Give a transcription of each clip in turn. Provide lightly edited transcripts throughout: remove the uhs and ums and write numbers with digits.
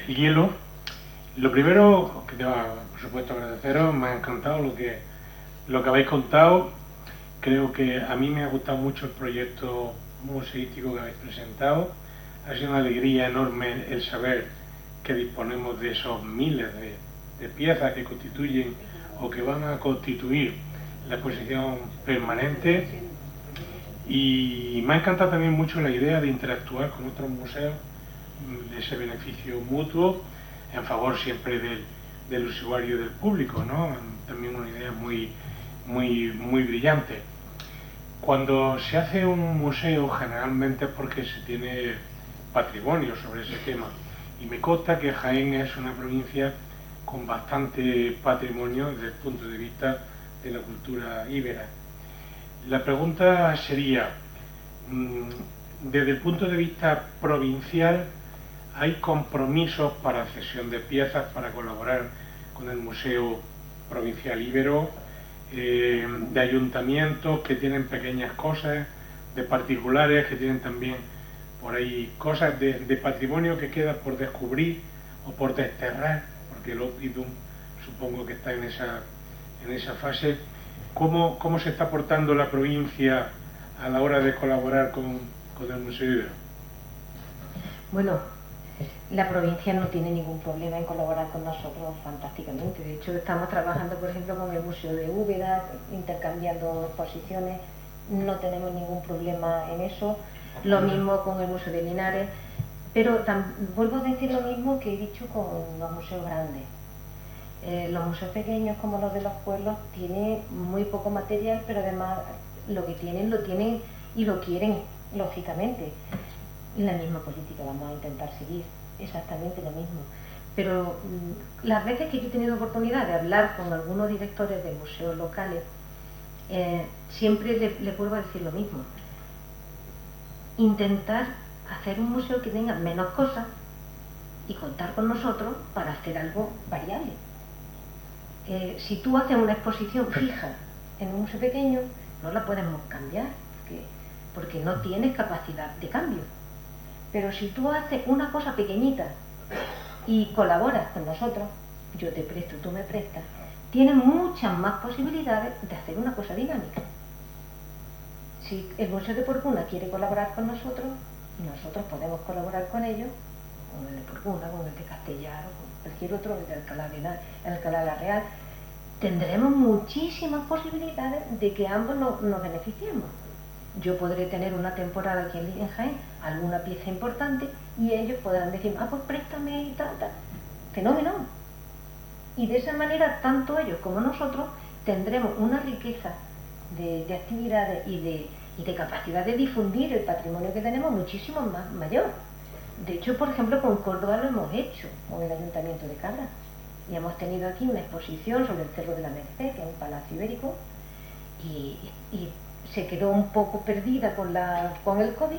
El hielo, lo primero que te va, por supuesto, agradeceros, me ha encantado lo que habéis contado. Creo que a mí me ha gustado mucho el proyecto museístico que habéis presentado. Ha sido una alegría enorme el saber que disponemos de esos miles de piezas que constituyen o que van a constituir la exposición permanente. Y me ha encantado también mucho la idea de interactuar con otros museos, de ese beneficio mutuo, en favor siempre del usuario y del público, ¿no? También una idea muy brillante. Cuando se hace un museo generalmente es porque se tiene patrimonio sobre ese tema, y me consta que Jaén es una provincia con bastante patrimonio desde el punto de vista de la cultura íbera. La pregunta sería, desde el punto de vista provincial, ¿hay compromisos para cesión de piezas para colaborar con el Museo Provincial Íbero, de ayuntamientos que tienen pequeñas cosas, de particulares que tienen también por ahí cosas de patrimonio que queda por descubrir o por desterrar, porque el Opidum supongo que está en esa fase? ¿Cómo se está portando la provincia a la hora de colaborar con el Museo Íbero? Bueno, la provincia no tiene ningún problema en colaborar con nosotros fantásticamente. De hecho, estamos trabajando, por ejemplo, con el Museo de Úbeda, intercambiando exposiciones, no tenemos ningún problema en eso. Lo mismo con el Museo de Linares, pero vuelvo a decir lo mismo que he dicho con los museos grandes. Los museos pequeños, como los de los pueblos, tienen muy poco material, pero además lo que tienen, lo tienen y lo quieren, lógicamente. La misma política vamos a intentar seguir, exactamente lo mismo. Pero las veces que yo he tenido oportunidad de hablar con algunos directores de museos locales, siempre les vuelvo a decir lo mismo. Intentar hacer un museo que tenga menos cosas y contar con nosotros para hacer algo variable. Si tú haces una exposición fija en un museo pequeño, no la podemos cambiar porque no tienes capacidad de cambio. Pero si tú haces una cosa pequeñita y colaboras con nosotros, yo te presto, tú me prestas, tienes muchas más posibilidades de hacer una cosa dinámica. Si el Museo de Porcuna quiere colaborar con nosotros, y nosotros podemos colaborar con ellos, con el de Porcuna, con el de Castellar, o con cualquier otro, el de Alcalá la Real, tendremos muchísimas posibilidades de que ambos nos beneficiemos. Yo podré tener una temporada aquí en Jaén, alguna pieza importante, y ellos podrán decir, pues préstame y tal. Fenómeno. Y de esa manera, tanto ellos como nosotros tendremos una riqueza de actividades y de capacidad de difundir el patrimonio que tenemos muchísimo más mayor. De hecho, por ejemplo, con Córdoba lo hemos hecho, con el Ayuntamiento de Cabra. Y hemos tenido aquí una exposición sobre el Cerro de la Merced, que es un palacio ibérico, y se quedó un poco perdida con el COVID,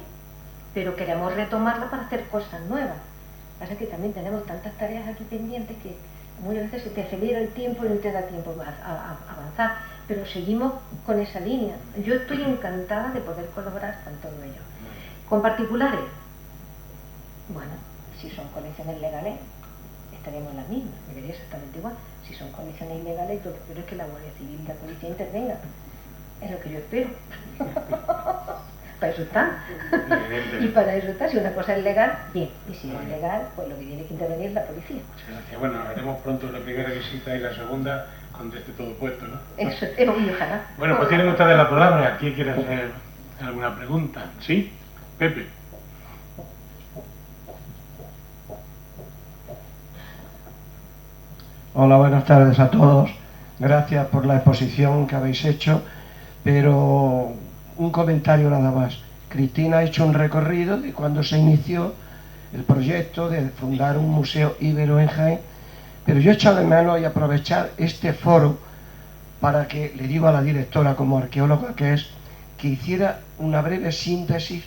pero queremos retomarla para hacer cosas nuevas. Pasa que también tenemos tantas tareas aquí pendientes que muchas veces se te acelera el tiempo y no te da tiempo a avanzar, pero seguimos con esa línea. Yo estoy encantada de poder colaborar con todo ello. Con particulares, bueno, si son colecciones legales, estaríamos en las mismas, debería exactamente igual. Si son colecciones ilegales, lo que espero es que la Guardia Civil y la policía intervengan. Es lo que yo espero. Para eso están. Y para eso está. Si una cosa es legal, bien. Y si es ilegal, pues lo que tiene que intervenir es la policía. Muchas gracias. Bueno, haremos pronto la primera visita y la segunda cuando esté todo puesto, ¿no? Eso es obvio, ojalá. Bueno, pues tienen ustedes la palabra. ¿Quién quiere hacer alguna pregunta? ¿Sí? Pepe. Hola, buenas tardes a todos. Gracias por la exposición que habéis hecho, pero un comentario nada más. Cristina ha hecho un recorrido de cuando se inició el proyecto de fundar un museo íbero en Jaén, pero yo he echado de menos y aprovechar este foro para que, le digo a la directora como arqueóloga que es, que hiciera una breve síntesis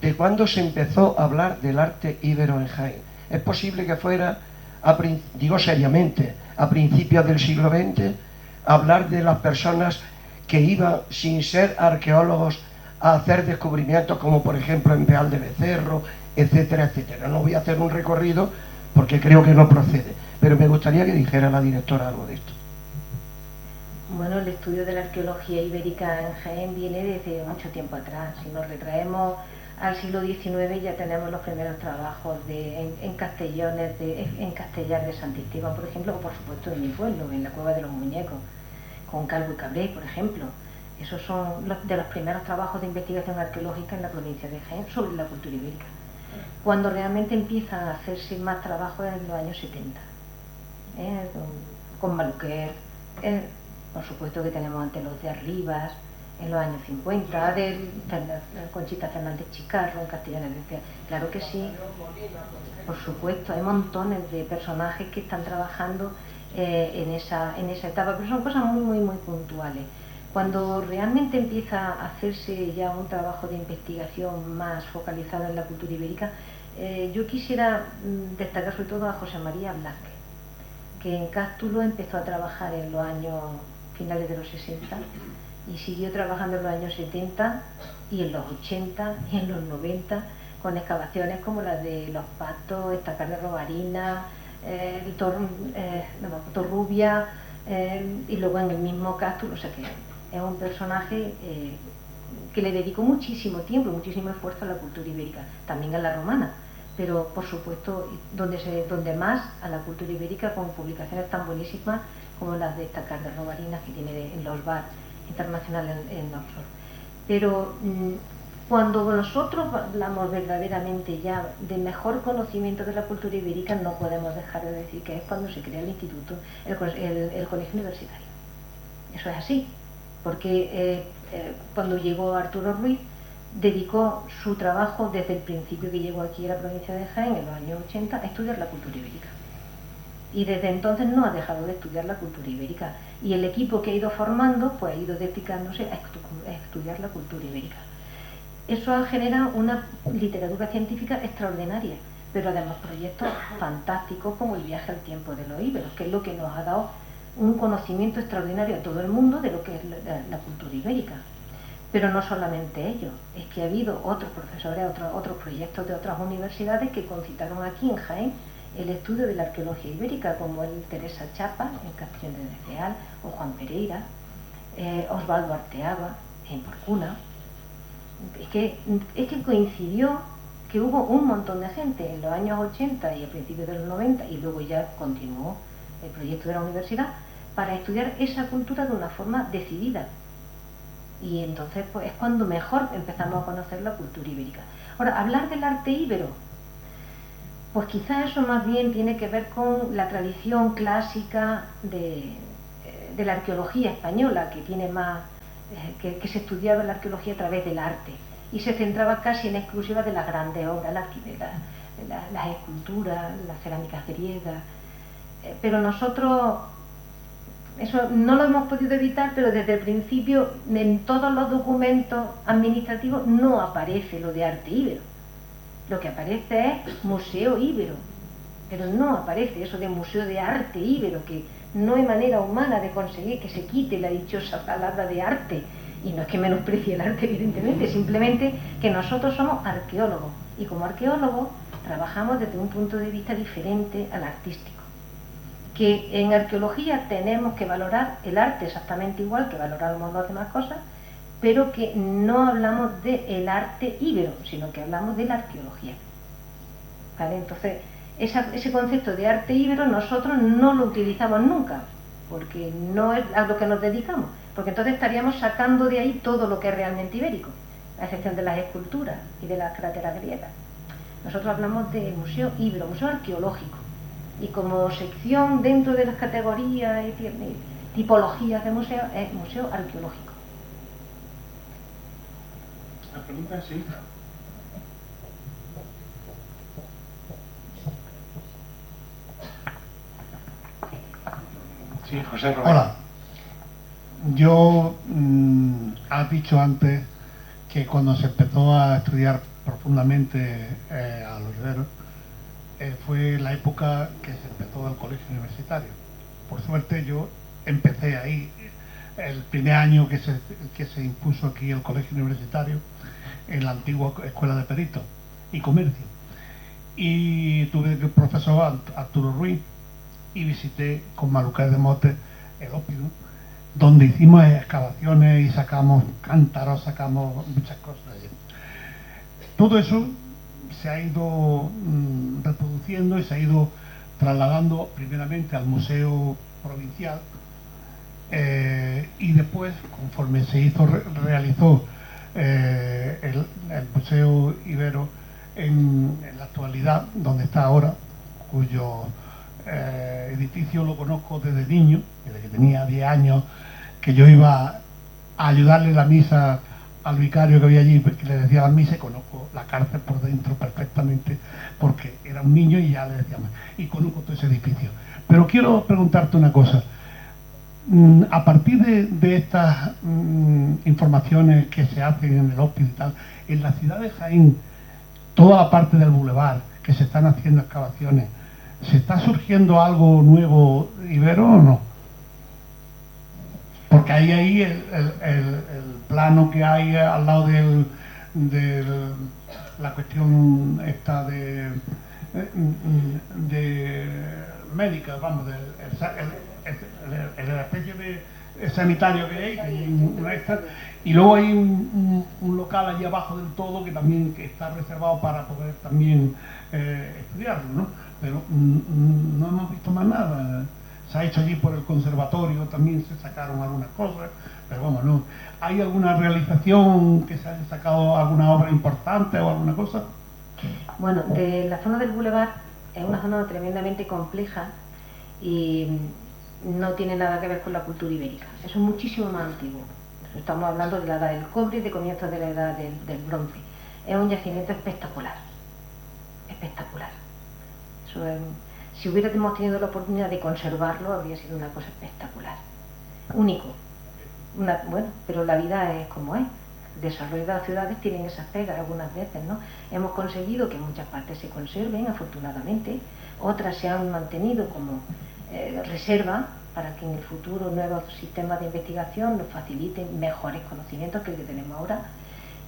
de cuándo se empezó a hablar del arte íbero en Jaén. Es posible que fuera, digo seriamente, a principios del siglo XX, hablar de las personas que iban sin ser arqueólogos a hacer descubrimientos como por ejemplo en Peal de Becerro, etcétera, etcétera. No voy a hacer un recorrido porque creo que no procede, pero me gustaría que dijera la directora algo de esto. Bueno, el estudio de la arqueología ibérica en Jaén viene desde mucho tiempo atrás. Si nos retraemos al siglo XIX ya tenemos los primeros trabajos en Castellones, en Castellar de Santisteban, por ejemplo, o por supuesto en mi pueblo, en la Cueva de los Muñecos, con Calvo y Cabré, por ejemplo. Esos son de los primeros trabajos de investigación arqueológica en la provincia de Jaén sobre la cultura ibérica. Cuando realmente empiezan a hacerse más trabajos en los años 70, con Maluquer, por supuesto que tenemos ante los de Arribas, en los años 50, de Conchita Fernández Chicarro, en Castellanes de Cea. Claro que sí, por supuesto, hay montones de personajes que están trabajando en esa etapa, pero son cosas muy puntuales. Cuando realmente empieza a hacerse ya un trabajo de investigación más focalizado en la cultura ibérica, yo quisiera destacar sobre todo a José María Blázquez, que en Cástulo empezó a trabajar en los años finales de los 60 y siguió trabajando en los años 70 y en los 80 y en los 90 con excavaciones como las de Los Patos, Estacar de Robarina, Torrubia, y luego en el mismo Cástulo. O sea que es un personaje que le dedicó muchísimo tiempo y muchísimo esfuerzo a la cultura ibérica, también a la romana, pero por supuesto donde más a la cultura ibérica, con publicaciones tan buenísimas como las de Estacar de Robarina que tiene en los bar internacionales en Oxford. Pero cuando nosotros hablamos verdaderamente ya de mejor conocimiento de la cultura ibérica, no podemos dejar de decir que es cuando se crea el instituto, el colegio universitario. Eso es así, porque cuando llegó Arturo Ruiz, dedicó su trabajo desde el principio que llegó aquí a la provincia de Jaén, en los años 80, a estudiar la cultura ibérica. Y desde entonces no ha dejado de estudiar la cultura ibérica. Y el equipo que ha ido formando, pues ha ido dedicándose a estudiar la cultura ibérica. Eso ha generado una literatura científica extraordinaria, pero además proyectos fantásticos como el viaje al tiempo de los íberos, que es lo que nos ha dado un conocimiento extraordinario a todo el mundo de lo que es la cultura ibérica. Pero no solamente ello, es que ha habido otros profesores, otros proyectos de otras universidades que concitaron aquí en Jaén el estudio de la arqueología ibérica, como el Teresa Chapa en Castellón de Real, o Juan Pereira, Osvaldo Arteaga en Porcuna. Es que coincidió que hubo un montón de gente en los años 80 y a principios de los 90, y luego ya continuó el proyecto de la universidad, para estudiar esa cultura de una forma decidida. Y entonces pues, es cuando mejor empezamos a conocer la cultura ibérica. Ahora, hablar del arte íbero, pues quizá eso más bien tiene que ver con la tradición clásica de la arqueología española, que tiene más, que se estudiaba la arqueología a través del arte y se centraba casi en exclusiva de las grandes obras, las esculturas, las cerámicas griegas. Pero nosotros eso no lo hemos podido evitar, pero desde el principio en todos los documentos administrativos no aparece lo de arte íbero. Lo que aparece es Museo Íbero, pero no aparece eso de Museo de Arte Íbero, que no hay manera humana de conseguir que se quite la dichosa palabra de arte. Y no es que menosprecie el arte, evidentemente, simplemente que nosotros somos arqueólogos, y como arqueólogos trabajamos desde un punto de vista diferente al artístico. Que en arqueología tenemos que valorar el arte exactamente igual que valoramos las demás cosas, pero que no hablamos del arte íbero, sino que hablamos de la arqueología. ¿Vale? Entonces, ese concepto de arte íbero nosotros no lo utilizamos nunca, porque no es a lo que nos dedicamos, porque entonces estaríamos sacando de ahí todo lo que es realmente ibérico, a excepción de las esculturas y de las cráteras griegas. Nosotros hablamos de museo íbero, museo arqueológico, y como sección dentro de las categorías y tipologías de museo, es museo arqueológico. La pregunta sí. Sí, José Romero. Hola. Yo, has dicho antes que cuando se empezó a estudiar profundamente a los iberos, fue la época que se empezó el colegio universitario. Por suerte yo empecé ahí, el primer año que se impuso aquí el colegio universitario, en la antigua escuela de peritos y comercio. y tuve el profesor Arturo Ruiz y visité con Maluquer de Mote el Ópido, donde hicimos excavaciones y sacamos cántaros, sacamos muchas cosas. Todo eso se ha ido reproduciendo y se ha ido trasladando primeramente al Museo Provincial y después, conforme se realizó el Museo Ibero en la actualidad, donde está ahora, cuyo edificio lo conozco desde niño, desde que tenía 10 años, que yo iba a ayudarle la misa al vicario que había allí, que le decía la misa, y conozco la cárcel por dentro perfectamente, porque era un niño y ya le decíamos, y conozco todo ese edificio. Pero quiero preguntarte una cosa. A partir de estas informaciones que se hacen en el Hospital y tal, en la ciudad de Jaén, toda la parte del bulevar, que se están haciendo excavaciones, ¿se está surgiendo algo nuevo ibero o no? Porque hay ahí el plano que hay al lado de la cuestión esta de médica, vamos, la especie de sanitario que hay, y luego hay un local allí abajo del todo que también está reservado para poder también estudiarlo, ¿no? Pero no hemos visto más nada. Se ha hecho allí por el conservatorio, también se sacaron algunas cosas, pero vamos, no. ¿Hay alguna realización que se haya sacado, alguna obra importante o alguna cosa? Bueno, de la zona del Boulevard es una zona tremendamente compleja y no tiene nada que ver con la cultura ibérica. Eso es muchísimo más antiguo. Estamos hablando de la edad del cobre y de comienzos de la edad del bronce. Es un yacimiento espectacular. Espectacular. Eso es, si hubiéramos tenido la oportunidad de conservarlo, habría sido una cosa espectacular. Único. Bueno, pero la vida es como es. El desarrollo de las ciudades tienen esas pegas algunas veces, ¿no? Hemos conseguido que muchas partes se conserven, afortunadamente. Otras se han mantenido como reserva para que en el futuro nuevos sistemas de investigación nos faciliten mejores conocimientos que el que tenemos ahora.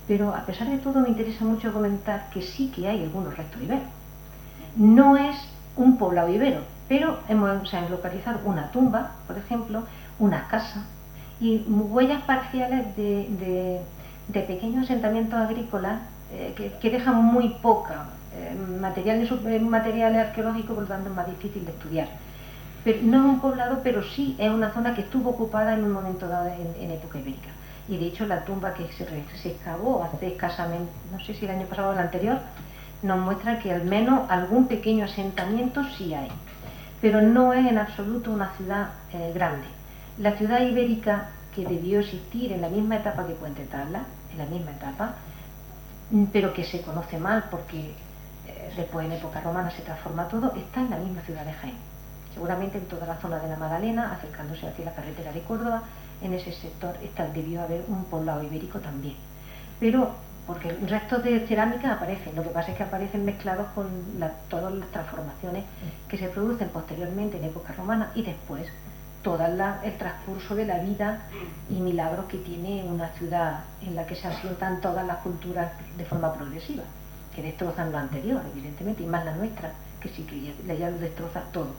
Pero a pesar de todo me interesa mucho comentar que sí que hay algunos restos iberos. No es un poblado ibero, pero se han localizado una tumba, por ejemplo, una casa y huellas parciales de pequeños asentamientos agrícolas que dejan muy poca material arqueológico, por lo tanto es más difícil de estudiar. Pero no es un poblado, pero sí es una zona que estuvo ocupada en un momento dado en época ibérica. Y de hecho la tumba que se excavó hace escasamente, no sé si el año pasado o el anterior, nos muestra que al menos algún pequeño asentamiento sí hay. Pero no es en absoluto una ciudad grande. La ciudad ibérica que debió existir en la misma etapa que Puente Tabla, en la misma etapa, pero que se conoce mal porque después en época romana se transforma todo, está en la misma ciudad de Jaén. Seguramente en toda la zona de la Magdalena, acercándose hacia la carretera de Córdoba, en ese sector debió haber un poblado ibérico también. Pero, porque restos de cerámica aparecen, lo que pasa es que aparecen mezclados con todas las transformaciones que se producen posteriormente en época romana y después todo el transcurso de la vida y milagros que tiene una ciudad en la que se asientan todas las culturas de forma progresiva, que destrozan lo anterior, evidentemente, y más la nuestra, que sí que ya lo destroza todo.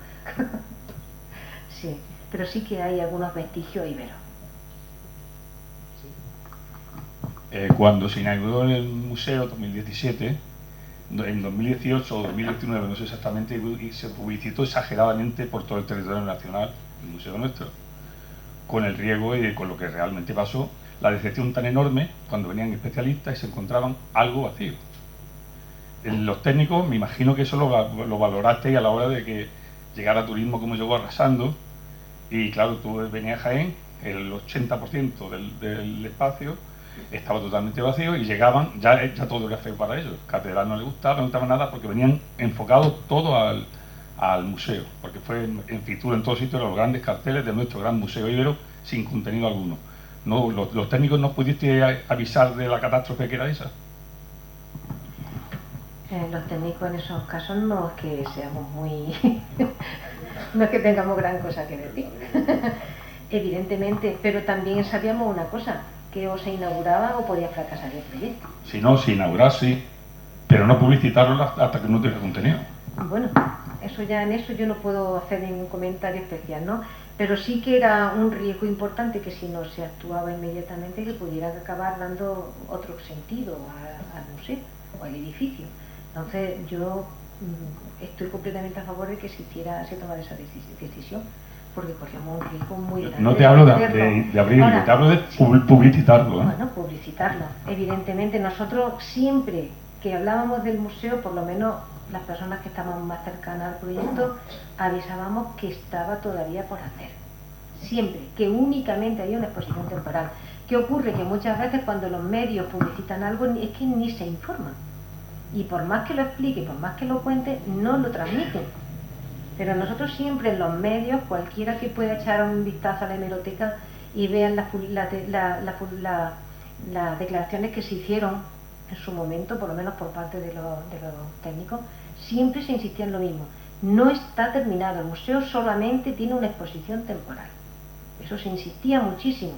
Sí, pero sí que hay algunos vestigios iberos. Cuando se inauguró el museo en 2017, en 2018 o 2019, no sé exactamente, y se publicitó exageradamente por todo el territorio nacional, el museo nuestro, con el riesgo y con lo que realmente pasó, la decepción tan enorme cuando venían especialistas y se encontraban algo vacío. Los técnicos, me imagino que eso lo valorasteis a la hora de que llegara turismo como llegó arrasando, y claro, tú venías a Jaén, el 80% del espacio estaba totalmente vacío y llegaban, ya todo era feo para ellos. Catedral no les gustaba nada porque venían enfocados todo al museo, porque fue en fitura en todos sitios los grandes carteles de nuestro gran museo ibero sin contenido alguno. No, los técnicos no pudiste avisar de la catástrofe que era esa. Los técnicos en esos casos no es que seamos muy no es que tengamos gran cosa que decir evidentemente, pero también sabíamos una cosa, que o se inauguraba o podía fracasar el proyecto. Si no, se inauguraba sí, pero no publicitarlo hasta que no tenga contenido. Bueno, eso ya en eso yo no puedo hacer ningún comentario especial, ¿no? Pero sí que era un riesgo importante que si no se actuaba inmediatamente que pudiera acabar dando otro sentido al museo o al edificio. Entonces yo estoy completamente a favor de que se tomara esa decisión, porque corríamos un riesgo muy grande. No te hablo de abrirlo, ahora, te hablo de publicitarlo. Bueno, publicitarlo. Evidentemente nosotros siempre que hablábamos del museo, por lo menos las personas que estábamos más cercanas al proyecto, avisábamos que estaba todavía por hacer. Siempre, que únicamente había una exposición temporal. ¿Qué ocurre? Que muchas veces cuando los medios publicitan algo es que ni se informan. Y por más que lo explique, por más que lo cuente, no lo transmiten. Pero nosotros siempre en los medios, cualquiera que pueda echar un vistazo a la hemeroteca y vean las declaraciones que se hicieron en su momento, por lo menos por parte de los técnicos, siempre se insistía en lo mismo. No está terminado, el museo solamente tiene una exposición temporal. Eso se insistía muchísimo.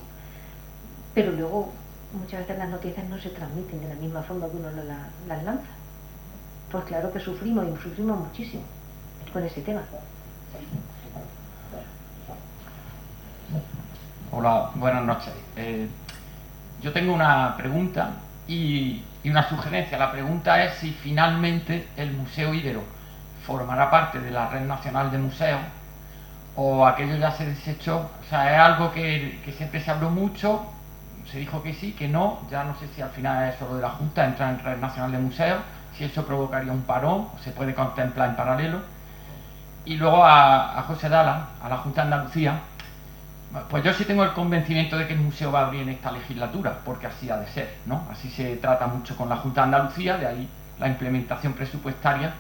Pero luego, muchas veces las noticias no se transmiten de la misma forma que uno las lanza. Pues claro que sufrimos y sufrimos muchísimo con ese tema. Hola, buenas noches. Yo tengo una pregunta y una sugerencia. La pregunta es si finalmente el Museo Ibero formará parte de la Red Nacional de Museos o aquello ya se desechó. O sea, es algo que siempre se habló mucho, se dijo que sí, que no. Ya no sé si al final es solo de la Junta, entra en Red Nacional de Museos, si eso provocaría un parón o se puede contemplar en paralelo. Y luego a José Dala, a la Junta de Andalucía, pues yo sí tengo el convencimiento de que el museo va a abrir en esta legislatura, porque así ha de ser, ¿no? Así se trata mucho con la Junta de Andalucía, de ahí la implementación presupuestaria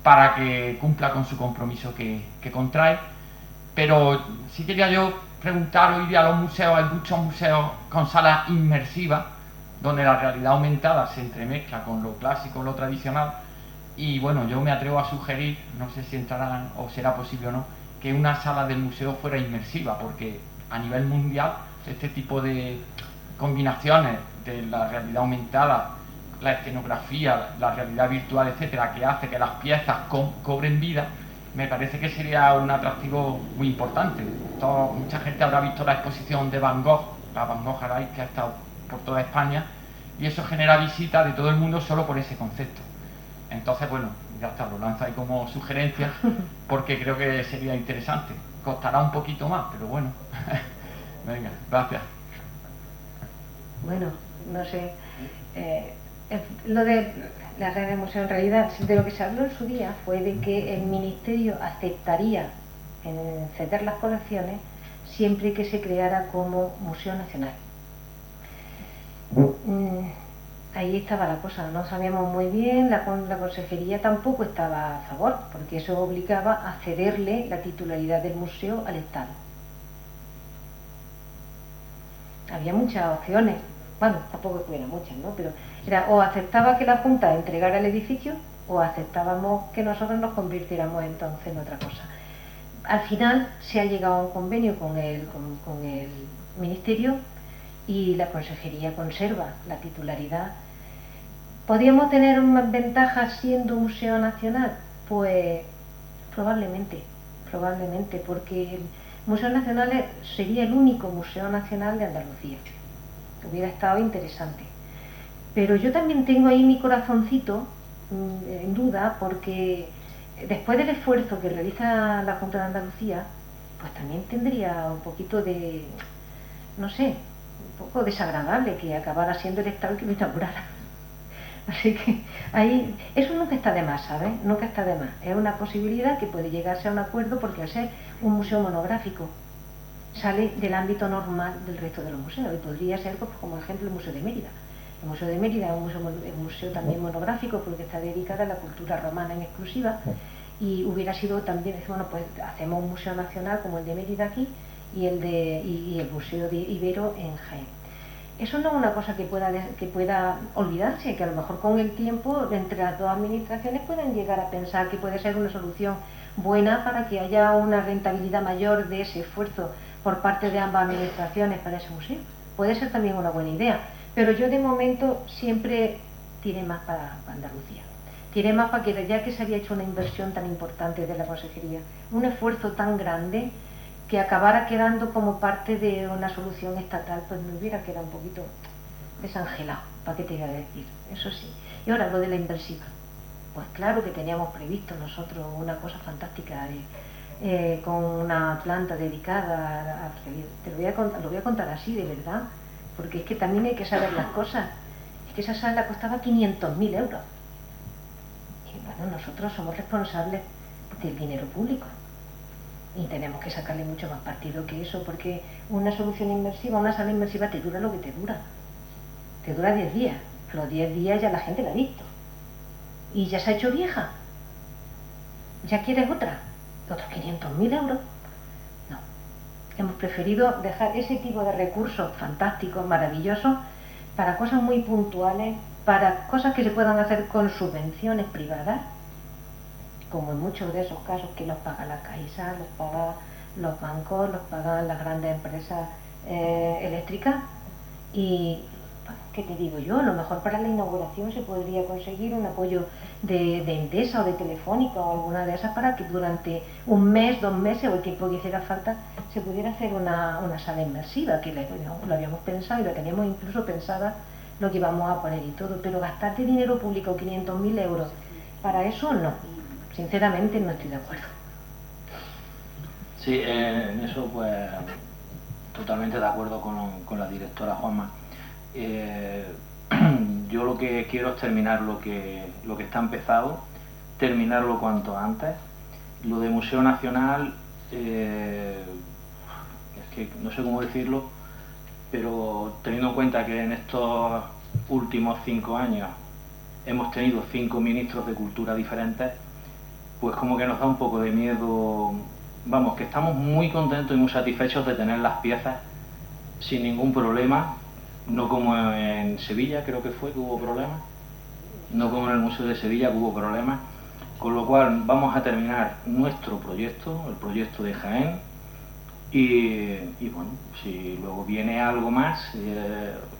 para que cumpla con su compromiso que contrae. Pero sí quería yo preguntar, hoy día los museos, hay muchos museos con salas inmersivas, donde la realidad aumentada se entremezcla con lo clásico, lo tradicional, y bueno, yo me atrevo a sugerir, no sé si entrarán o será posible o no, que una sala del museo fuera inmersiva, porque a nivel mundial este tipo de combinaciones de la realidad aumentada, la escenografía, la realidad virtual, etcétera, que hace que las piezas cobren vida, me parece que sería un atractivo muy importante. Mucha gente habrá visto la exposición de Van Gogh, la Van Gogh Alive, que ha estado por toda España, y eso genera visitas de todo el mundo solo por ese concepto. Entonces, bueno, ya está, lo lanzo ahí como sugerencia, porque creo que sería interesante. Costará un poquito más, pero bueno. Venga, gracias. Bueno, no sé. Lo de la red de museo, en realidad, de lo que se habló en su día fue de que el Ministerio aceptaría ceder las colecciones siempre que se creara como Museo Nacional. Ahí estaba la cosa, no sabíamos muy bien, la consejería tampoco estaba a favor, porque eso obligaba a cederle la titularidad del museo al Estado. Había muchas opciones, bueno, tampoco hubiera muchas, ¿no? Pero era o aceptaba que la Junta entregara el edificio o aceptábamos que nosotros nos convirtiéramos entonces en otra cosa. Al final se ha llegado a un convenio con el Ministerio y la consejería conserva la titularidad. ¿Podríamos tener más ventajas siendo museo nacional? Pues probablemente, porque el Museo Nacional sería el único museo nacional de Andalucía. Hubiera estado interesante. Pero yo también tengo ahí mi corazoncito en duda, porque después del esfuerzo que realiza la Junta de Andalucía, pues también tendría un poquito de, no sé, un poco desagradable que acabara siendo el Estado el que lo inaugurara. Así que ahí, eso nunca está de más, ¿sabes? Nunca está de más. Es una posibilidad que puede llegarse a un acuerdo, porque al ser un museo monográfico sale del ámbito normal del resto de los museos, y podría ser, pues, como ejemplo, el Museo de Mérida. El Museo de Mérida es un museo también monográfico, porque está dedicado a la cultura romana en exclusiva, y hubiera sido también, bueno, pues hacemos un museo nacional como el de Mérida aquí y el Museo de Ibero en Jaén. Eso no es una cosa que pueda olvidarse, que a lo mejor con el tiempo entre las dos administraciones pueden llegar a pensar que puede ser una solución buena para que haya una rentabilidad mayor de ese esfuerzo por parte de ambas administraciones para ese museo. Puede ser también una buena idea, pero yo de momento siempre tiré más para Andalucía. tiré más para que ya que se había hecho una inversión tan importante de la consejería, un esfuerzo tan grande, que acabara quedando como parte de una solución estatal, pues me hubiera quedado un poquito desangelado, ¿para qué te iba a decir? Eso sí. Y ahora lo de la inversiva. Pues claro que teníamos previsto nosotros una cosa fantástica con una planta dedicada a lo voy a contar así, de verdad, porque es que también hay que saber las cosas. Es que esa sala costaba 500.000 euros. Y bueno, nosotros somos responsables del dinero público. Y tenemos que sacarle mucho más partido que eso, porque una solución inmersiva, una sala inmersiva te dura lo que te dura. Te dura 10 días. Los 10 días ya la gente la ha visto. Y ya se ha hecho vieja. ¿Ya quieres otra? ¿Otros 500.000 euros? No. Hemos preferido dejar ese tipo de recursos fantásticos, maravillosos, para cosas muy puntuales, para cosas que se puedan hacer con subvenciones privadas, como en muchos de esos casos que los paga la Caixa, los pagan los bancos, los pagan las grandes empresas eléctricas. Y, ¿qué te digo yo? A lo mejor para la inauguración se podría conseguir un apoyo de Endesa o de Telefónica o alguna de esas, para que durante un mes, 2 meses o el tiempo que hiciera falta se pudiera hacer una sala inmersiva, que lo habíamos pensado y lo teníamos incluso pensada lo que íbamos a poner y todo, pero gastarte dinero público, 500.000 euros, para eso no. Sinceramente no estoy de acuerdo. Sí, en eso pues totalmente de acuerdo con la directora Juanma. Yo lo que quiero es terminar lo que está empezado, terminarlo cuanto antes. Lo de Museo Nacional, es que no sé cómo decirlo, pero teniendo en cuenta que en estos últimos 5 años hemos tenido 5 ministros de Cultura diferentes, pues como que nos da un poco de miedo. Vamos, que estamos muy contentos y muy satisfechos de tener las piezas sin ningún problema, no como en Sevilla, creo que hubo problemas, no como en el Museo de Sevilla que hubo problemas, con lo cual vamos a terminar nuestro proyecto, el proyecto de Jaén, y bueno, si luego viene algo más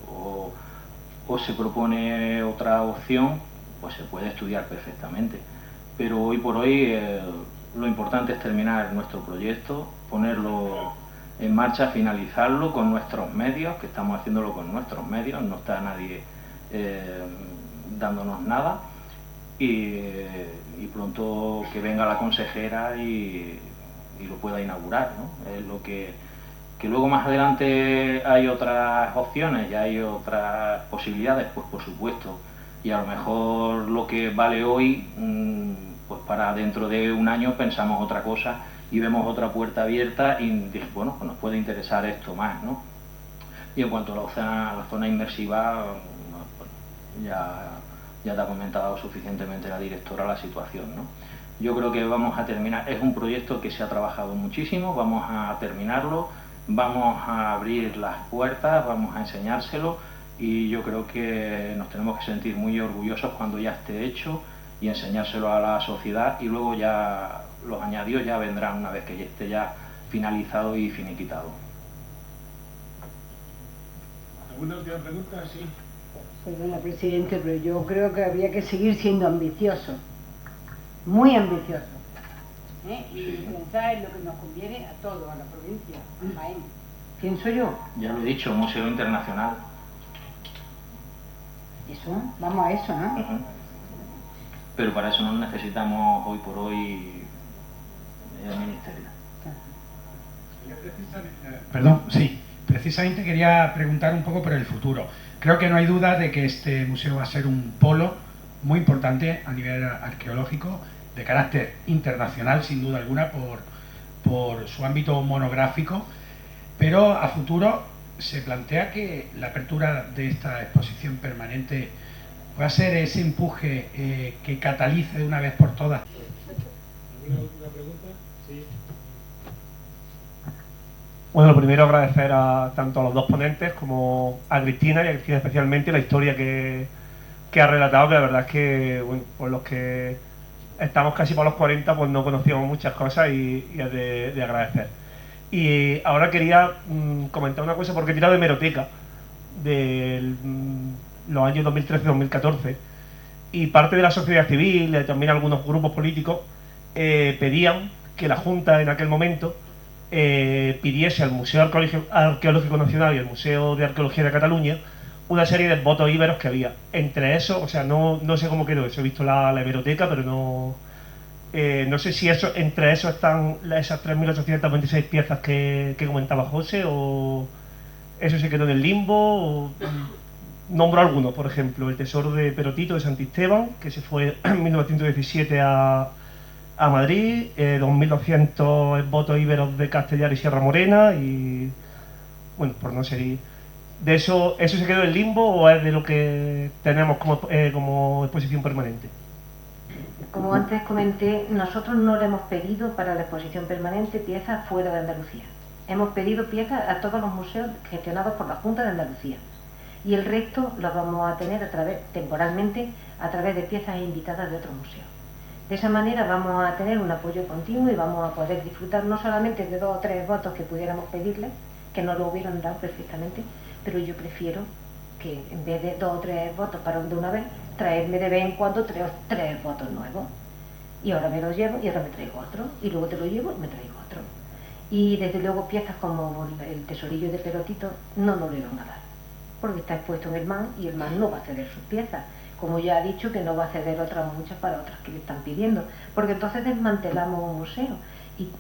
o se propone otra opción, pues se puede estudiar perfectamente. Pero hoy por hoy lo importante es terminar nuestro proyecto, ponerlo en marcha, finalizarlo con nuestros medios, que estamos haciéndolo con nuestros medios, no está nadie dándonos nada, y pronto que venga la consejera y lo pueda inaugurar, ¿no? Es lo que luego más adelante hay otras opciones y hay otras posibilidades, pues por supuesto. Y a lo mejor lo que vale hoy, pues para dentro de un año pensamos otra cosa y vemos otra puerta abierta y bueno, pues nos puede interesar esto más, ¿no? Y en cuanto a la zona inmersiva, pues ya te ha comentado suficientemente la directora la situación, ¿no? Yo creo que vamos a terminar, es un proyecto que se ha trabajado muchísimo, vamos a terminarlo, vamos a abrir las puertas, vamos a enseñárselo. Y yo creo que nos tenemos que sentir muy orgullosos cuando ya esté hecho y enseñárselo a la sociedad, y luego ya los añadidos ya vendrán una vez que ya esté ya finalizado y finiquitado. ¿Alguna última pregunta? Sí. Perdona, presidente, pero yo creo que habría que seguir siendo ambicioso, muy ambicioso, y pensar en lo que nos conviene a todos, a la provincia, a Jaén. Pienso yo. Ya lo he dicho, Museo Internacional. Eso, vamos a eso, ¿no? Pero para eso no necesitamos hoy por hoy el ministerio. Perdón, sí. Precisamente quería preguntar un poco por el futuro. Creo que no hay duda de que este museo va a ser un polo muy importante a nivel arqueológico, de carácter internacional, sin duda alguna, por su ámbito monográfico, pero a futuro se plantea que la apertura de esta exposición permanente pueda ser ese empuje que catalice de una vez por todas. ¿Alguna última pregunta? Sí. Bueno, lo primero agradecer tanto a los dos ponentes como a Cristina, y a Cristina especialmente, la historia que ha relatado, que la verdad es que, bueno, por los que estamos casi por los 40, pues no conocíamos muchas cosas y es de agradecer. Y ahora quería comentar una cosa, porque he tirado de hemeroteca de los años 2013-2014, y parte de la sociedad civil, también algunos grupos políticos, pedían que la Junta en aquel momento pidiese al Museo Arqueológico Nacional y al Museo de Arqueología de Cataluña una serie de votos íberos que había. Entre esos, o sea, no sé cómo quedó eso, he visto la hemeroteca, pero no sé si entre esos están esas 3.826 piezas que comentaba José, o eso se quedó en el limbo, o nombro algunos, por ejemplo, el Tesoro de Perotito de Santisteban, que se fue en 1917 a Madrid, 2.200 votos íberos de Castellar y Sierra Morena, y bueno, por no seguir. ¿De eso se quedó en limbo o es de lo que tenemos como exposición permanente? Como antes comenté, nosotros no le hemos pedido para la exposición permanente piezas fuera de Andalucía. Hemos pedido piezas a todos los museos gestionados por la Junta de Andalucía. Y el resto los vamos a tener temporalmente a través de piezas invitadas de otros museos. De esa manera vamos a tener un apoyo continuo y vamos a poder disfrutar no solamente de 2 o 3 votos que pudiéramos pedirles, que nos lo hubieran dado perfectamente, pero yo prefiero que en vez de 2 o 3 votos para de una vez, traerme de vez en cuando 3 votos nuevos. Y ahora me los llevo y ahora me traigo otro, y luego te lo llevo y me traigo otro. Y desde luego piezas como el Tesorillo de Perotito no nos lo iban a dar, porque está expuesto en el MAN y el MAN no va a ceder sus piezas, como ya ha dicho que no va a ceder otras muchas para otras que le están pidiendo, porque entonces desmantelamos un museo.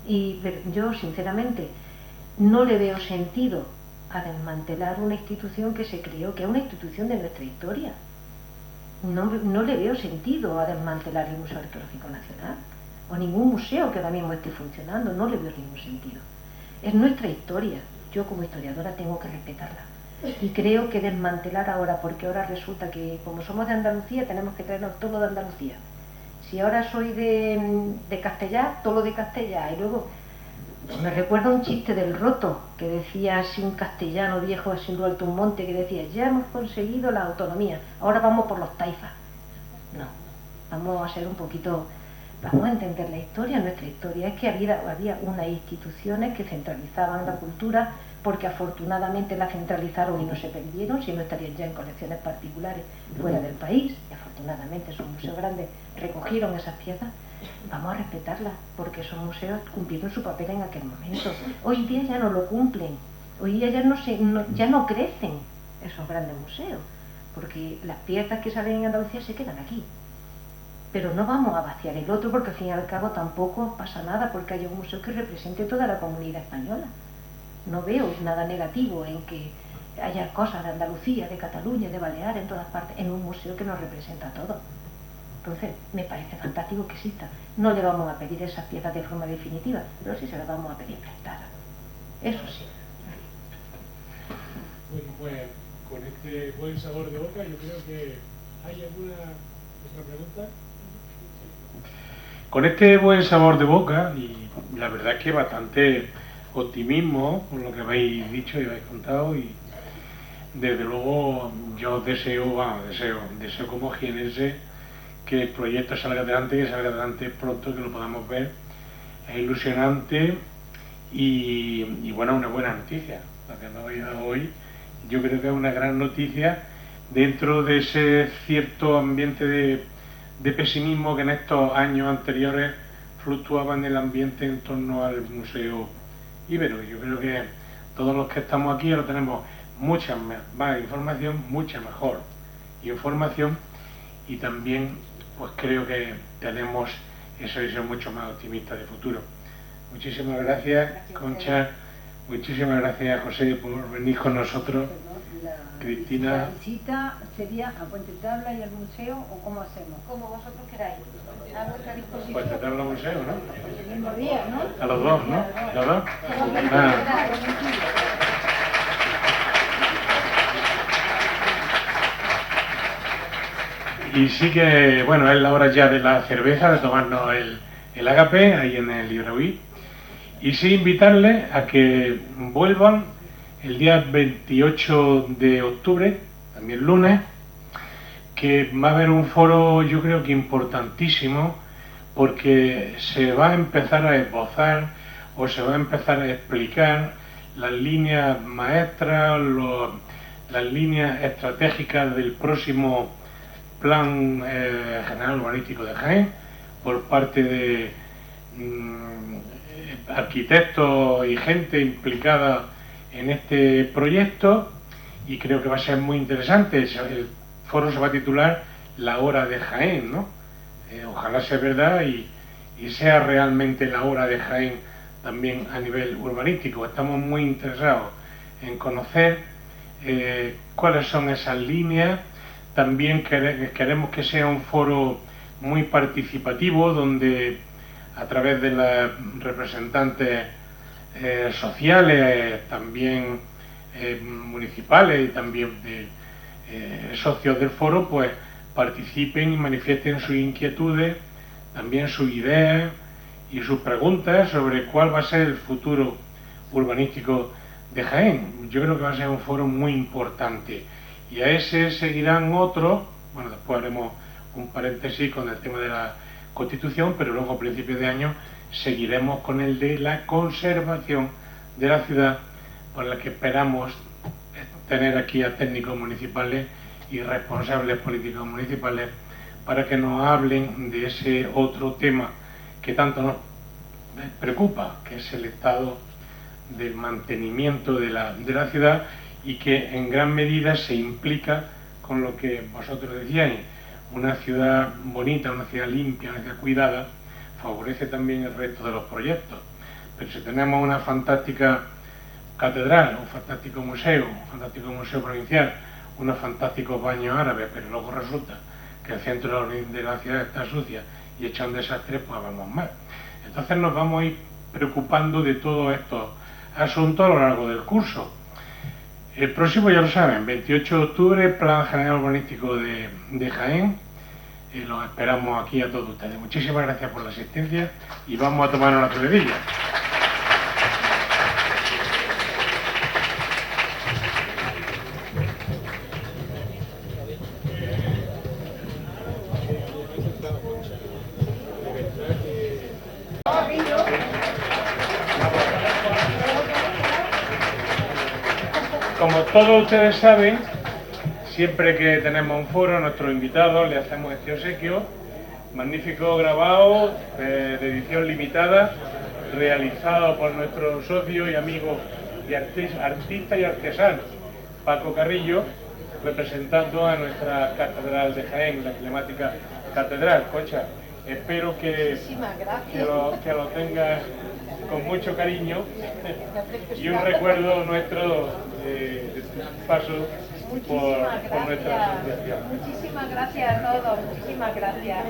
Y yo sinceramente no le veo sentido a desmantelar una institución que se creó, que es una institución de nuestra historia. No le veo sentido a desmantelar el Museo Arqueológico Nacional o ningún museo que ahora mismo esté funcionando, no le veo ningún sentido. Es nuestra historia, yo como historiadora tengo que respetarla. Y creo que desmantelar ahora, porque ahora resulta que como somos de Andalucía tenemos que traernos todo de Andalucía. Si ahora soy de Castellar, todo lo de Castellar, y luego me recuerda un chiste del Roto, que decía así un castellano viejo, así en Alto un monte, que decía, ya hemos conseguido la autonomía, ahora vamos por los taifas. No, vamos a ser un poquito, vamos a entender la historia, nuestra historia es que había unas instituciones que centralizaban la cultura, porque afortunadamente la centralizaron y no se perdieron, si no estarían ya en colecciones particulares fuera del país, y afortunadamente esos museos grandes recogieron esas piezas. Vamos a respetarlas, porque esos museos cumplieron su papel en aquel momento. Hoy día ya no lo cumplen, hoy día ya no crecen esos grandes museos, porque las piezas que salen en Andalucía se quedan aquí. Pero no vamos a vaciar el otro, porque al fin y al cabo tampoco pasa nada porque haya un museo que represente toda la comunidad española. No veo nada negativo en que haya cosas de Andalucía, de Cataluña, de Baleares, en todas partes, en un museo que nos representa a todos. Entonces, me parece fantástico que exista. No le vamos a pedir esas piezas de forma definitiva, pero sí se las vamos a pedir prestadas. Eso sí. Bueno, pues con este buen sabor de boca, yo creo que hay alguna otra pregunta. Con este buen sabor de boca, y la verdad es que bastante optimismo por lo que habéis dicho y habéis contado, y desde luego yo deseo como jienense que el proyecto salga adelante pronto, que lo podamos ver. Es ilusionante y bueno, una buena noticia la que hemos oído hoy. Yo creo que es una gran noticia dentro de ese cierto ambiente de pesimismo que en estos años anteriores fluctuaba en el ambiente en torno al Museo Ibero. Yo creo que todos los que estamos aquí ahora tenemos mucha más información, mucha mejor información, y también pues creo que tenemos esa visión mucho más optimista de futuro. Muchísimas gracias, Concha, muchísimas gracias, José, por venir con nosotros. Cristina. ¿La visita sería a Puente Tabla y al museo o cómo hacemos? Como vosotros queráis, a vuestra disposición. Puente Tabla museo, ¿no? El mismo día, ¿no? A los dos, ¿no? ¿A los dos? Y sí que, bueno, es la hora ya de la cerveza, de tomarnos el agape ahí en el Ibraoí. Y sí invitarles a que vuelvan el día 28 de octubre, también lunes, que va a haber un foro, yo creo que importantísimo, porque se va a empezar a esbozar o se va a empezar a explicar las líneas maestras, las líneas estratégicas del próximo Plan General Urbanístico de Jaén por parte de arquitectos y gente implicada en este proyecto, y creo que va a ser muy interesante. El foro se va a titular La Hora de Jaén, ¿no? Ojalá sea verdad y sea realmente la hora de Jaén también a nivel urbanístico. Estamos muy interesados en conocer cuáles son esas líneas. También queremos que sea un foro muy participativo, donde a través de las representantes sociales, también municipales y también de socios del foro, pues participen y manifiesten sus inquietudes, también sus ideas y sus preguntas sobre cuál va a ser el futuro urbanístico de Jaén. Yo creo que va a ser un foro muy importante, y a ese seguirán otros. Bueno, después haremos un paréntesis con el tema de la Constitución, pero luego a principios de año seguiremos con el de la conservación de la ciudad, por la que esperamos tener aquí a técnicos municipales y responsables políticos municipales para que nos hablen de ese otro tema que tanto nos preocupa, que es el estado del mantenimiento de la ciudad, y que en gran medida se implica con lo que vosotros decíais. Una ciudad bonita, una ciudad limpia, una ciudad cuidada, favorece también el resto de los proyectos. Pero si tenemos una fantástica catedral, un fantástico museo provincial, unos fantásticos baños árabes, pero luego resulta que el centro de la ciudad está sucia y hecha un desastre, pues vamos mal. Entonces nos vamos a ir preocupando de todos estos asuntos a lo largo del curso. El próximo, ya lo saben, 28 de octubre, Plan General Urbanístico de Jaén. Los esperamos aquí a todos ustedes. Muchísimas gracias por la asistencia y vamos a tomar una cervecilla. Como todos ustedes saben, siempre que tenemos un foro, a nuestros invitados le hacemos este obsequio, magnífico grabado de edición limitada, realizado por nuestro socio y amigo y artista y artesano Paco Carrillo, representando a nuestra catedral de Jaén, la emblemática catedral. Concha, espero que lo tengas con mucho cariño y un recuerdo nuestro de tu paso por nuestra asociación. Muchísimas gracias a todos, muchísimas gracias.